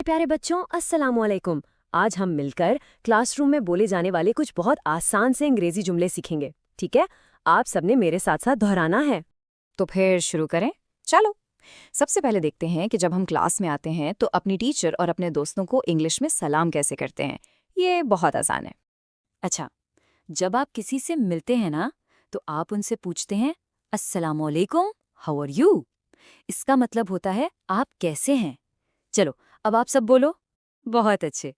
प्यारे बच्चों, अस्सलामुअलैकुम। आज हम मिलकर क्लासरूम में बोले जाने वाले कुछ बहुत आसान से अंग्रेजी जुमले सीखेंगे। ठीक है, आप सबने मेरे साथ साथ दोहराना है। तो फिर शुरू करें। चलो, सबसे पहले देखते हैं कि जब हम क्लास में आते हैं तो अपनी टीचर और अपने दोस्तों को इंग्लिश में सलाम कैसे करते हैं। ये बहुत आसान है। अच्छा, जब आप किसी से मिलते हैं ना, तो आप उनसे पूछते हैं अस्सलामुअलैकुम, हाउ आर यू। इसका मतलब होता है आप कैसे हैं। चलो, अब आप सब बोलो। बहुत अच्छे।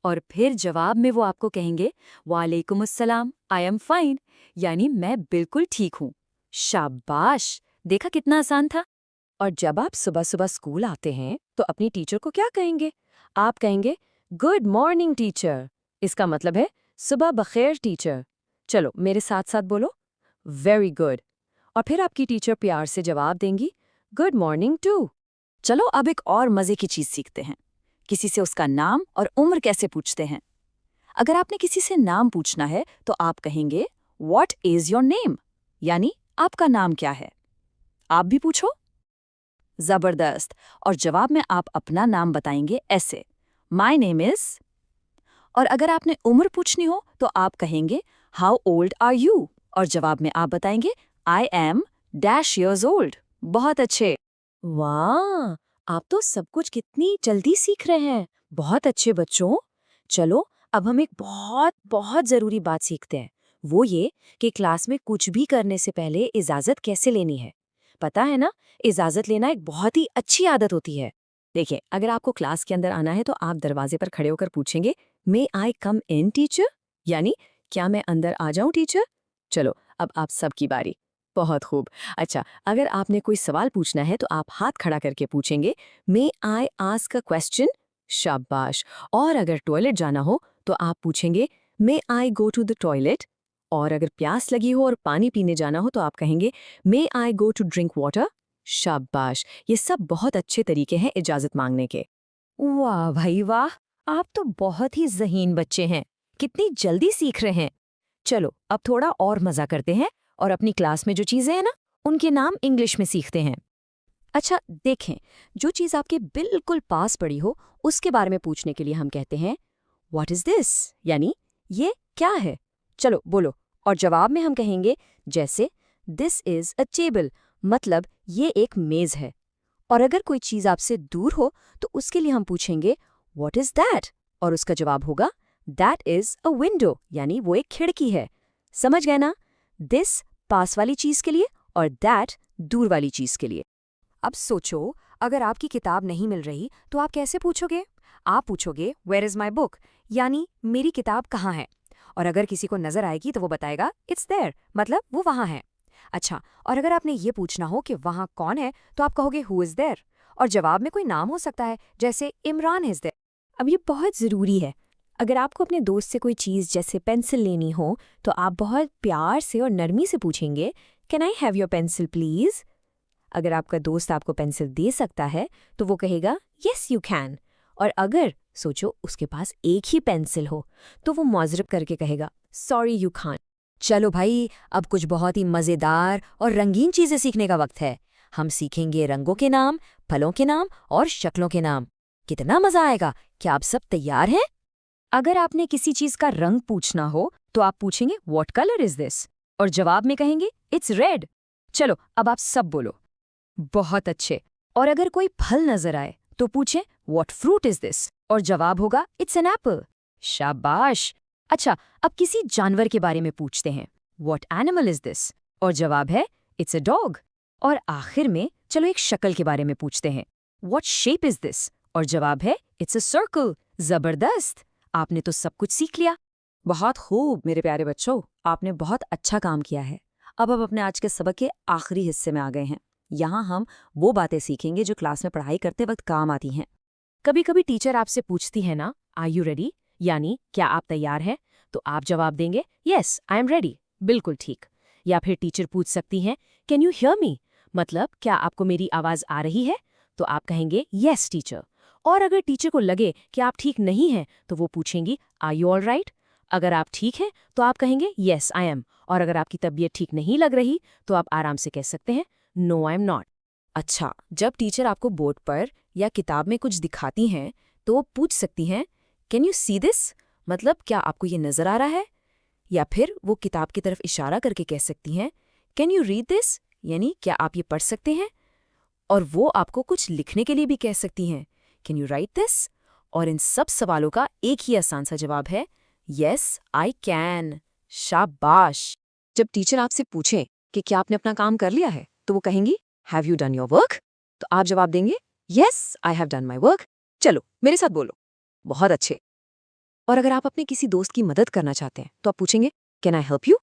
और फिर जवाब में वो आपको कहेंगे वालेकुम अस्सलाम, आई एम फाइन, यानी मैं बिल्कुल ठीक हूँ। शाबाश, देखा कितना आसान था। और जब आप सुबह सुबह स्कूल आते हैं तो अपनी टीचर को क्या कहेंगे? आप कहेंगे गुड मॉर्निंग टीचर। इसका मतलब है सुबह बखैर टीचर। चलो मेरे साथ साथ बोलो, वेरी गुड। और फिर आपकी टीचर प्यार से जवाब देंगी गुड मॉर्निंग टू। चलो अब एक और मजे की चीज सीखते हैं। किसी से उसका नाम और उम्र कैसे पूछते हैं। अगर आपने किसी से नाम पूछना है तो आप कहेंगे व्हाट इज योर नेम, यानी आपका नाम क्या है। आप भी पूछो। जबरदस्त। और जवाब में आप अपना नाम बताएंगे ऐसे, माई नेम इज। और अगर आपने उम्र पूछनी हो तो आप कहेंगे हाउ ओल्ड आर यू, और जवाब में आप बताएंगे I am dash years old. बहुत अच्छे। वाह, आप तो सब कुछ कितनी जल्दी सीख रहे हैं। बहुत अच्छे बच्चों। चलो अब हम एक बहुत बहुत जरूरी बात सीखते हैं। वो ये कि क्लास में कुछ भी करने से पहले इजाजत कैसे लेनी है। पता है ना, इजाजत लेना एक बहुत ही अच्छी आदत होती है। देखिए, अगर आपको क्लास के अंदर आना है तो आप दरवाजे पर खड़े होकर पूछेंगे मे आई कम इन टीचर, यानी क्या मैं अंदर आ जाऊं टीचर। चलो अब आप सबकी बारी। बहुत खूब। अच्छा, अगर आपने कोई सवाल पूछना है तो आप हाथ खड़ा करके पूछेंगे मे आई आस्क अ क्वेश्चन। शाबाश। और अगर टॉयलेट जाना हो तो आप पूछेंगे मे आई गो टू द टॉयलेट। और अगर प्यास लगी हो और पानी पीने जाना हो तो आप कहेंगे मे आई गो टू ड्रिंक वाटर। शाबाश, ये सब बहुत अच्छे तरीके हैं इजाजत मांगने के। वाह भाई वाह, आप तो बहुत ही ज़हीन बच्चे हैं। कितनी जल्दी सीख रहे हैं। चलो अब थोड़ा और मजा करते हैं और अपनी क्लास में जो चीजें हैं ना, उनके नाम इंग्लिश में सीखते हैं। अच्छा देखें, जो चीज आपके बिल्कुल पास पड़ी हो उसके बारे में पूछने के लिए हम कहते हैं व्हाट इज दिस, यानी ये क्या है। चलो बोलो। और जवाब में हम कहेंगे जैसे दिस इज अ टेबल, मतलब ये एक मेज है। और अगर कोई चीज आपसे दूर हो तो उसके लिए हम पूछेंगे व्हाट इज दैट, और उसका जवाब होगा दैट इज अ विंडो, यानी वो एक खिड़की है। समझ गए ना? दिस पास वाली चीज के लिए और दैट दूर वाली चीज के लिए। अब सोचो, अगर आपकी किताब नहीं मिल रही तो आप कैसे पूछोगे? आप पूछोगे वेयर इज माई बुक, यानी मेरी किताब कहाँ है। और अगर किसी को नजर आएगी तो वो बताएगा इट्स देयर, मतलब वो वहाँ है। अच्छा, और अगर आपने ये पूछना हो कि वहाँ कौन है तो आप कहोगे हु इज देयर, और जवाब में कोई नाम हो सकता है, जैसे इमरान इज देयर। अब ये बहुत ज़रूरी है। अगर आपको अपने दोस्त से कोई चीज़ जैसे पेंसिल लेनी हो तो आप बहुत प्यार से और नरमी से पूछेंगे can I have your pencil please. अगर आपका दोस्त आपको पेंसिल दे सकता है तो वो कहेगा यस यू कैन। और अगर सोचो उसके पास एक ही पेंसिल हो तो वो मुआजरब करके कहेगा सॉरी यू कांट। चलो भाई, अब कुछ बहुत ही मज़ेदार और रंगीन चीज़ें सीखने का वक्त है। हम सीखेंगे रंगों के नाम, फलों के नाम और शक्लों के नाम। कितना मज़ा आएगा। क्या आप सब तैयार हैं? अगर आपने किसी चीज़ का रंग पूछना हो तो आप पूछेंगे व्हाट कलर इज दिस, और जवाब में कहेंगे इट्स रेड। चलो अब आप सब बोलो। बहुत अच्छे। और अगर कोई फल नजर आए तो पूछें व्हाट फ्रूट इज दिस, और जवाब होगा इट्स एन एप्पल। शाबाश। अच्छा, अब किसी जानवर के बारे में पूछते हैं व्हाट एनिमल इज दिस, और जवाब है इट्स अ डॉग। और आखिर में चलो एक शक्ल के बारे में पूछते हैं व्हाट शेप इज दिस, और जवाब है इट्स अ सर्कल। जबरदस्त, आपने तो सब कुछ सीख लिया। बहुत खूब मेरे प्यारे बच्चों, आपने बहुत अच्छा काम किया है। अब अपने आज के सबक के आखिरी हिस्से में आ गए हैं। यहाँ हम वो बातें सीखेंगे जो क्लास में पढ़ाई करते वक्त काम आती हैं। कभी कभी टीचर आपसे पूछती है ना आर यू रेडी, यानी क्या आप तैयार हैं, तो आप जवाब देंगे यस आई एम रेडी, बिल्कुल ठीक। या फिर टीचर पूछ सकती हैं कैन यू हियर मी, मतलब क्या आपको मेरी आवाज़ आ रही है, तो आप कहेंगे यस टीचर। और अगर टीचर को लगे कि आप ठीक नहीं हैं तो वो पूछेंगी आर यू ऑल राइट। अगर आप ठीक हैं तो आप कहेंगे येस आई एम, और अगर आपकी तबीयत ठीक नहीं लग रही तो आप आराम से कह सकते हैं नो आई एम नॉट। अच्छा, जब टीचर आपको बोर्ड पर या किताब में कुछ दिखाती हैं तो पूछ सकती हैं, कैन यू सी दिस? मतलब क्या आपको ये नजर आ रहा है? या फिर वो किताब की तरफ इशारा करके कह सकती हैं, कैन यू रीड दिस? यानी क्या आप ये पढ़ सकते हैं? और वो आपको कुछ लिखने के लिए भी कह सकती हैं, कैन यू राइट दिस? और इन सब सवालों का एक ही आसान सा जवाब है, यस आई कैन। शाबाश। जब टीचर आपसे पूछे कि क्या आपने अपना काम कर लिया है, तो वो कहेंगी, have you done your work? तो आप जवाब देंगे, yes I have done my work. चलो मेरे साथ बोलो, बहुत अच्छे। और अगर आप अपने किसी दोस्त की मदद करना चाहते हैं तो आप पूछेंगे, कैन आई हेल्प यू?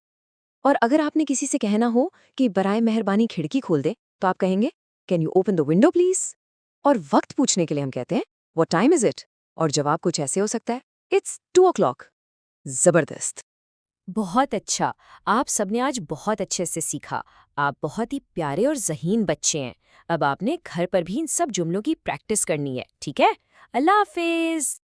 और अगर आपने किसी से कहना हो कि बराए मेहरबानी खिड़की खोल दे, तो आप कहेंगे, can you open the window please? और वक्त पूछने के लिए हम कहते हैं, व्हाट टाइम इज इट? और जवाब कुछ ऐसे हो सकता है, इट्स 2 o'clock। जबरदस्त। बहुत अच्छा। आप सबने आज बहुत अच्छे से सीखा। आप बहुत ही प्यारे और ज़हीन बच्चे हैं। अब आपने घर पर भी इन सब जुमलों की प्रैक्टिस करनी है, ठीक है? अल्लाह हाफिज़।